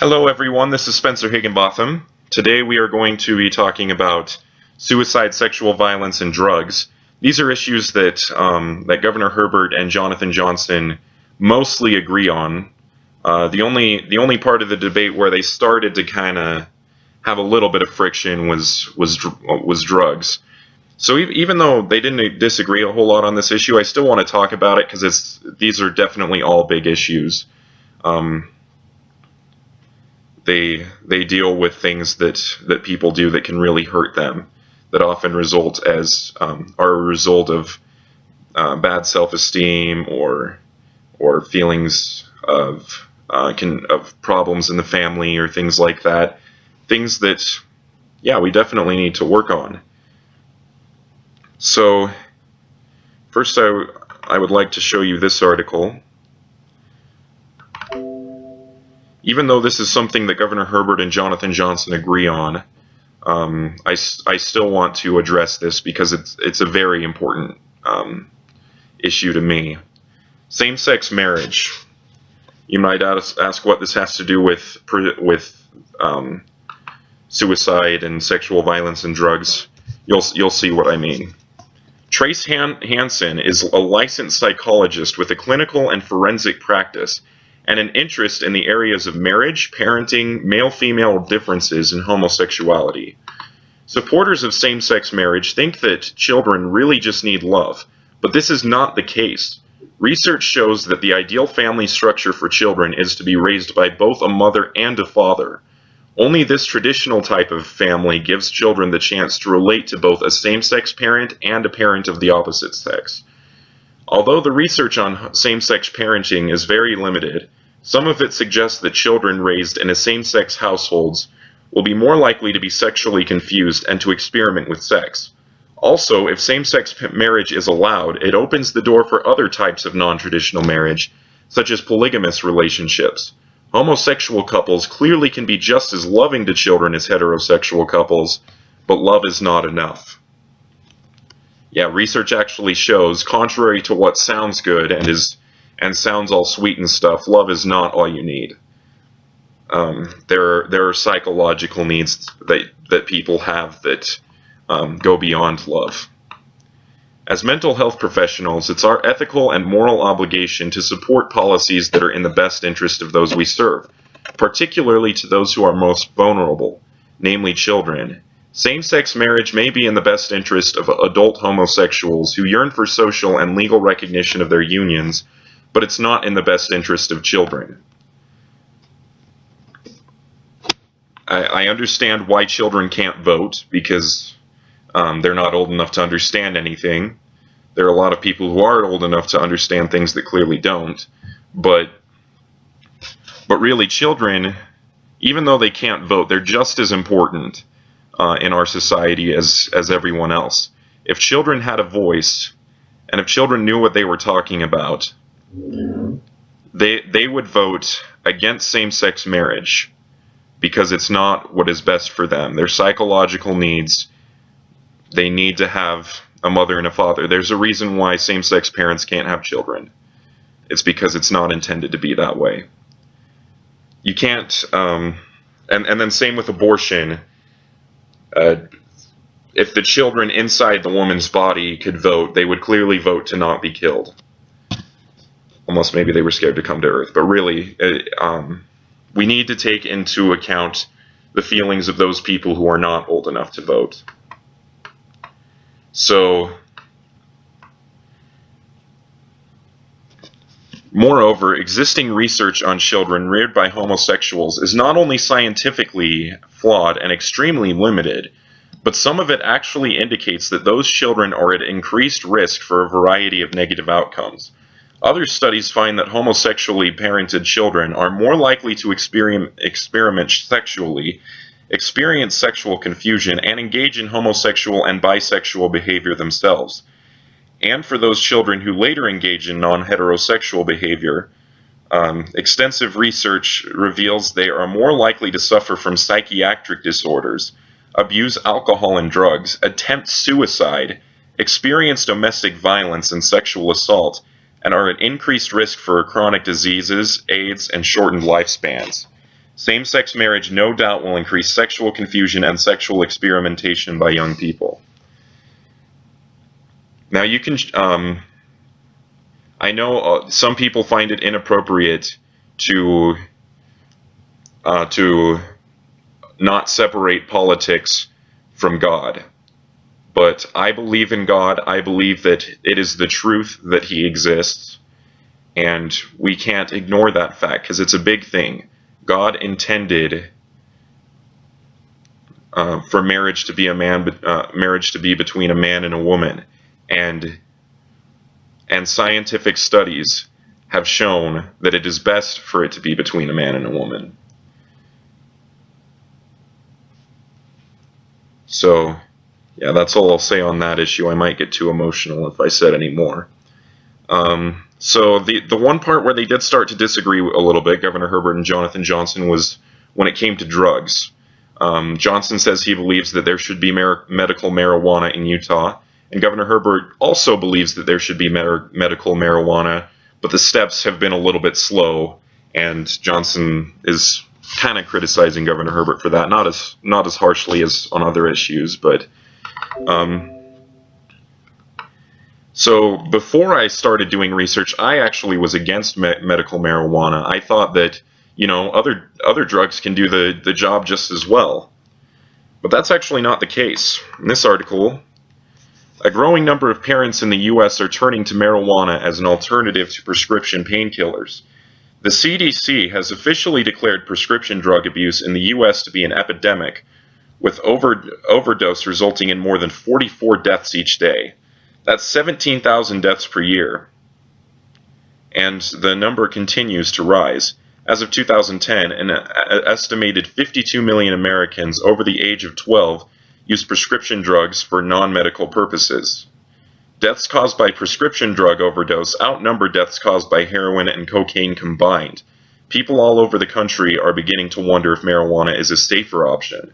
Hello everyone, this is Spencer Higginbotham. Today we are going to be talking about suicide, sexual violence, and drugs. These are issues that Governor Herbert and Jonathan Johnson mostly agree on. The only part of the debate where they started to kind of have a little bit of friction was drugs. So even though they didn't disagree a whole lot on this issue, I still want to talk about it because these are definitely all big issues. They deal with things that people do that can really hurt them, that often are a result of bad self-esteem or feelings of problems in the family or things like that. Things that, yeah, we definitely need to work on. So first I would like to show you this article. Even though this is something that Governor Herbert and Jonathan Johnson agree on, I still want to address this because it's a very important issue to me. Same-sex marriage. You might ask what this has to do with suicide and sexual violence and drugs. You'll see what I mean. Trace Hansen is a licensed psychologist with a clinical and forensic practice and an interest in the areas of marriage, parenting, male-female differences, and homosexuality. Supporters of same-sex marriage think that children really just need love, but this is not the case. Research shows that the ideal family structure for children is to be raised by both a mother and a father. Only this traditional type of family gives children the chance to relate to both a same-sex parent and a parent of the opposite sex. Although the research on same-sex parenting is very limited, some of it suggests that children raised in same-sex households will be more likely to be sexually confused and to experiment with sex. Also, if same-sex marriage is allowed, it opens the door for other types of non-traditional marriage, such as polygamous relationships. Homosexual couples clearly can be just as loving to children as heterosexual couples, but love is not enough. Yeah, research actually shows, contrary to what sounds good and sounds all sweet and stuff, love is not all you need. There are psychological needs that people have that go beyond love. As mental health professionals, it's our ethical and moral obligation to support policies that are in the best interest of those we serve, particularly to those who are most vulnerable, namely children. Same-sex marriage may be in the best interest of adult homosexuals who yearn for social and legal recognition of their unions, but it's not in the best interest of children. I understand why children can't vote, because they're not old enough to understand anything. There are a lot of people who are old enough to understand things that clearly don't, but really children, even though they can't vote, they're just as important in our society as everyone else. If children had a voice, and if children knew what they were talking about, they would vote against same-sex marriage because it's not what is best for them. Their psychological needs, they need to have a mother and a father. There's a reason why same-sex parents can't have children. It's because it's not intended to be that way. You can't, and then same with abortion. If the children inside the woman's body could vote, they would clearly vote to not be killed. Almost maybe they were scared to come to Earth. But really, we need to take into account the feelings of those people who are not old enough to vote. So, moreover, existing research on children reared by homosexuals is not only scientifically flawed and extremely limited, but some of it actually indicates that those children are at increased risk for a variety of negative outcomes. Other studies find that homosexually parented children are more likely to experiment sexually, experience sexual confusion, and engage in homosexual and bisexual behavior themselves. And for those children who later engage in non-heterosexual behavior, extensive research reveals they are more likely to suffer from psychiatric disorders, abuse alcohol and drugs, attempt suicide, experience domestic violence and sexual assault, and are at increased risk for chronic diseases, AIDS, and shortened lifespans. Same-sex marriage no doubt will increase sexual confusion and sexual experimentation by young people. Now you can, I know some people find it inappropriate to not separate politics from God. But I believe in God. I believe that it is the truth that He exists. And we can't ignore that fact because it's a big thing. God intended for marriage to be marriage to be between a man and a woman. And scientific studies have shown that it is best for it to be between a man and a woman. So, yeah, that's all I'll say on that issue. I might get too emotional if I said any more. So the one part where they did start to disagree a little bit, Governor Herbert and Jonathan Johnson, was when it came to drugs. Johnson says he believes that there should be medical marijuana in Utah, and Governor Herbert also believes that there should be medical marijuana, but the steps have been a little bit slow, and Johnson is kind of criticizing Governor Herbert for that, not as harshly as on other issues, but so before I started doing research, I actually was against medical marijuana. I thought that, you know, other drugs can do the job just as well. But that's actually not the case. In this article, a growing number of parents in the U.S. are turning to marijuana as an alternative to prescription painkillers. The CDC has officially declared prescription drug abuse in the U.S. to be an epidemic, with overdose resulting in more than 44 deaths each day. That's 17,000 deaths per year, and the number continues to rise. As of 2010, an estimated 52 million Americans over the age of 12 use prescription drugs for non-medical purposes. Deaths caused by prescription drug overdose outnumber deaths caused by heroin and cocaine combined. People all over the country are beginning to wonder if marijuana is a safer option.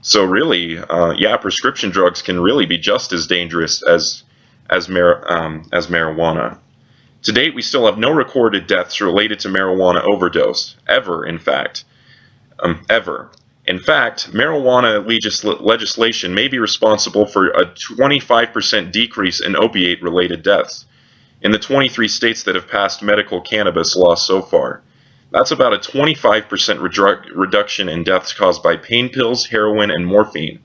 So really, yeah, prescription drugs can really be just as dangerous as marijuana. To date, we still have no recorded deaths related to marijuana overdose, ever, in fact. Ever. In fact, marijuana legislation may be responsible for a 25% decrease in opiate-related deaths in the 23 states that have passed medical cannabis laws so far. That's about a 25% reduction in deaths caused by pain pills, heroin, and morphine.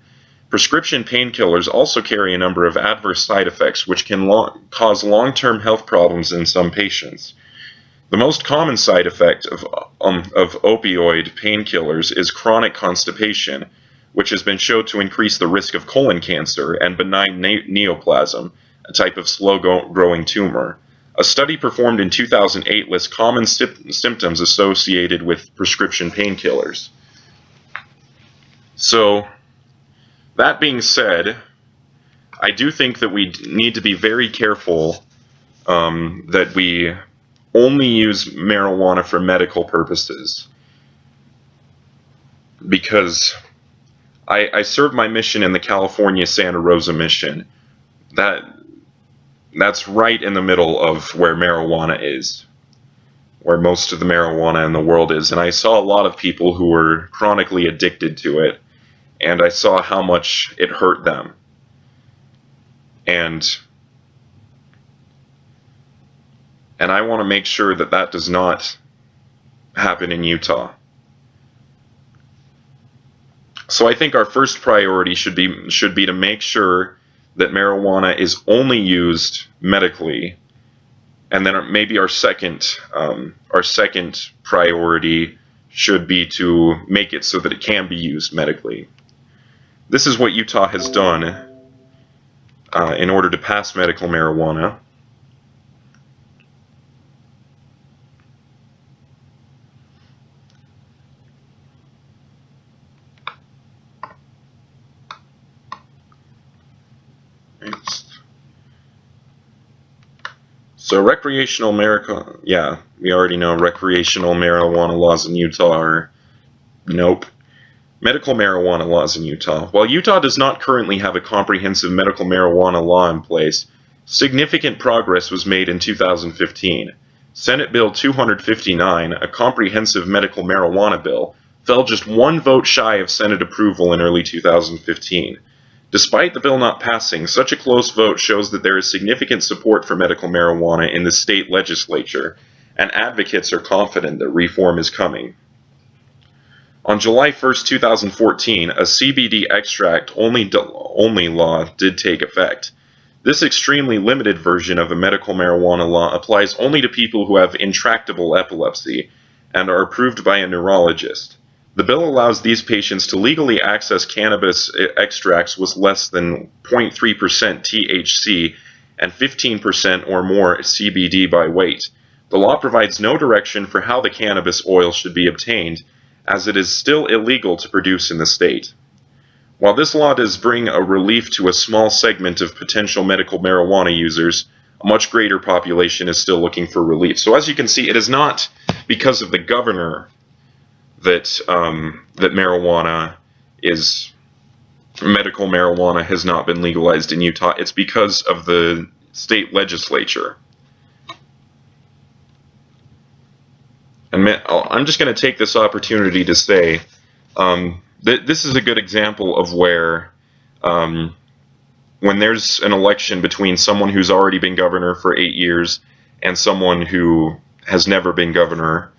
Prescription painkillers also carry a number of adverse side effects which can cause long-term health problems in some patients. The most common side effect of opioid painkillers is chronic constipation, which has been shown to increase the risk of colon cancer and benign neoplasm, a type of slow-growing tumor. A study performed in 2008 lists common symptoms associated with prescription painkillers. So, that being said, I do think that we need to be very careful that we only use marijuana for medical purposes. Because I served my mission in the California Santa Rosa mission. That's right in the middle of where marijuana is, where most of the marijuana in the world is. And I saw a lot of people who were chronically addicted to it, and I saw how much it hurt them. And I want to make sure that that does not happen in Utah. So I think our first priority should be to make sure that marijuana is only used medically, and then maybe our second priority should be to make it so that it can be used medically. This is what Utah has done in order to pass medical marijuana. So recreational marijuana, yeah, we already know recreational marijuana laws in Utah are nope. Medical marijuana laws in Utah. While Utah does not currently have a comprehensive medical marijuana law in place, significant progress was made in 2015. Senate Bill 259, a comprehensive medical marijuana bill, fell just one vote shy of Senate approval in early 2015. Despite the bill not passing, such a close vote shows that there is significant support for medical marijuana in the state legislature, and advocates are confident that reform is coming. On July 1, 2014, a CBD extract only law did take effect. This extremely limited version of a medical marijuana law applies only to people who have intractable epilepsy and are approved by a neurologist. The bill allows these patients to legally access cannabis extracts with less than 0.3% THC and 15% or more CBD by weight. The law provides no direction for how the cannabis oil should be obtained, as it is still illegal to produce in the state. While this law does bring a relief to a small segment of potential medical marijuana users, a much greater population is still looking for relief. So as you can see, it is not because of the governor that medical marijuana has not been legalized in Utah. It's because of the state legislature. And I'm just going to take this opportunity to say that this is a good example of where when there's an election between someone who's already been governor for 8 years and someone who has never been governor,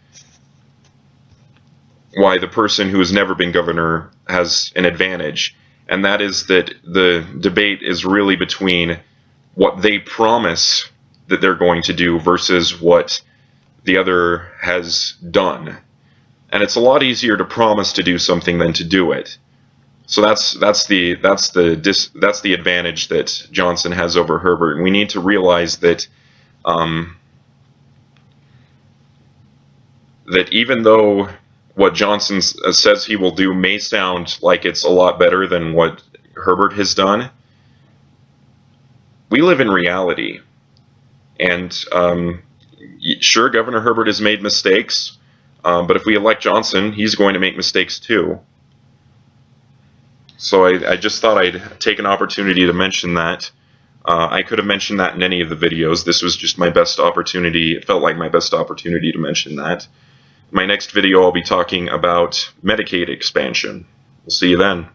why the person who has never been governor has an advantage. And that is that the debate is really between what they promise that they're going to do versus what the other has done. And it's a lot easier to promise to do something than to do it. So that's the advantage that Johnson has over Herbert. And we need to realize that that even though what Johnson says he will do may sound like it's a lot better than what Herbert has done, we live in reality. And sure, Governor Herbert has made mistakes, but if we elect Johnson, he's going to make mistakes too. So I just thought I'd take an opportunity to mention that. I could have mentioned that in any of the videos. This was just my best opportunity. It felt like my best opportunity to mention that. In my next video, I'll be talking about Medicaid expansion. We'll see you then.